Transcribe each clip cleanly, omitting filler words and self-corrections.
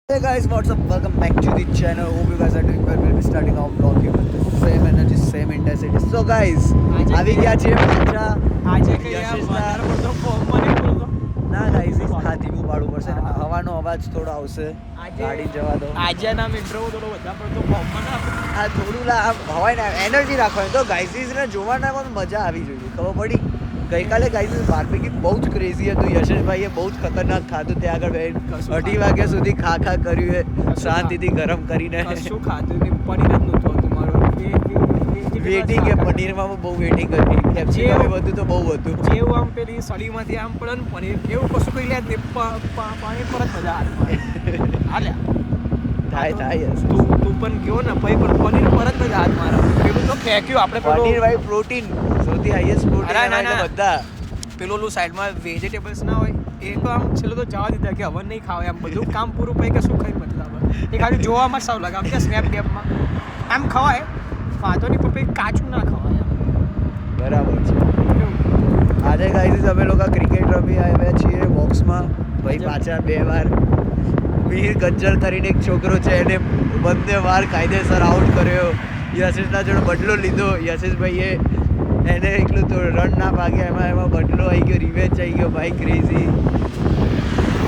Hey guys, what's up? Welcome back to the channel. Hope you guys are doing well. We'll be starting our vlog here with the same energy, same intensity. So guys, આવી ગયા છીએ પાછા આજે કઈ આ યશેશના વધારે પડતો ફોર્મમાં નહીં બોલતો. ના ગાઈસ હા ધીમું પાડવું પડશે ને હવાનો અવાજ થોડો આવશે ગાડી જવા દો આજના મિત્ર થોડો વધારે પડતો ફોર્મમાં ના આ થોડું આમ હવાય ને એનર્જી રાખવાની તો ગાઈસીસને જોવાના પણ મજા આવી જોઈએ ખબર પડી ગઈકાલે ગાઈસીસ બાર્બીક્યુ બહુ જ ક્રેઝી હતું યશેશભાઈએ બહુ જ ખતરનાક ખાધું ત્યાં આગળ 2:30 વાગ્યા સુધી ખા કર્યું છે શાંતિથી ગરમ કરીને કશું ખાધું નહીં પનીર જ નહોતું હતું મારું વેટિંગ એ પનીરમાં બહુ વેટિંગ હતી કેપ્સિકમ બધું તો બહુ હતું જેવું આમ પેલી સળીમાંથી આમ પડે ને પનીર એવું કશું કઈ લે જ નહીં પાણી પર જ મજા આવે થાય તું પણ ગયો ને ભાઈ પણ પનીર પર જ મજા આવે મારા પેલું તો ફેંક્યું આપણે પનીર ભાઈ પ્રોટીન સૌથી હાઈએસ્ટ પ્રોટીન બધા પેલું સાઈડમાં વેજીટેબલ્સ ના હોય એ તો આમ છેલ્લો તો જવા દીધા કે હવે નહીં ખાવા એમ બધું કામ પૂરું પછી કે શું ખાઈ મતલબ એ ખાલી જોવામાં સારું લાગે આમ કે સ્નેપ ગેપમાં આમ ખવાય ફાધો નહીં પણ પછી કાચું ના ખવાય બરાબર છે આજે ગાઈઝ અમે લોકો ક્રિકેટ રમી આવ્યા છીએ બોક્સમાં ભાઈ પાછા 2 વાર વીર ગજ્જર કરીને એક છોકરો છે એને બંને વાર કાયદેસર આઉટ કર્યો યશેશના જોડે બદલો લીધો યશેશભાઈએ એને એકલું તો રન ના ભાગ્યા એમાં બદલો આવી ગયો રિવેન્જ આવી ગયો ભાઈ ક્રેઝી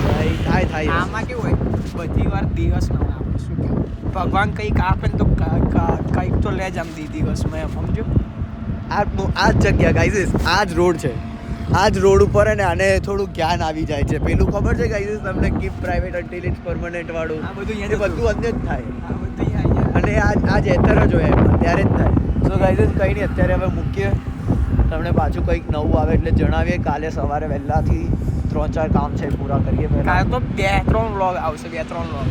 ભાઈ થાય આમાં કેવું હોય બધી વાર દિવસ ના હોય આપણે શું કહેવું ભગવાન કંઈક આપે ને તો કંઈક તો લે જ આમ દિવસમાં એમ સમજો આ જ જગ્યા ગાઈઝ આ જ રોડ છે આ જ રોડ ઉપર અને આને થોડું જ્ઞાન આવી જાય છે પેલું ખબર છે ગાઈઝ તમને keep private until it's permanent વાળું આ બધું એ બધું અંદર જ થાય આ બધું અને આ જ એતર જ હોય એમાં ત્યારે જ થાય સો ગાઈઝ કંઈ નહીં અત્યારે હવે મૂકીએ તમને પાછું કંઈક નવું આવે એટલે જણાવીએ કાલે સવારે વહેલાથી 3-4 કામ છે પૂરા કરીએ પહેલાં કાલે તો 2-3 વ્લોગ આવશે 2-3 વ્લોગ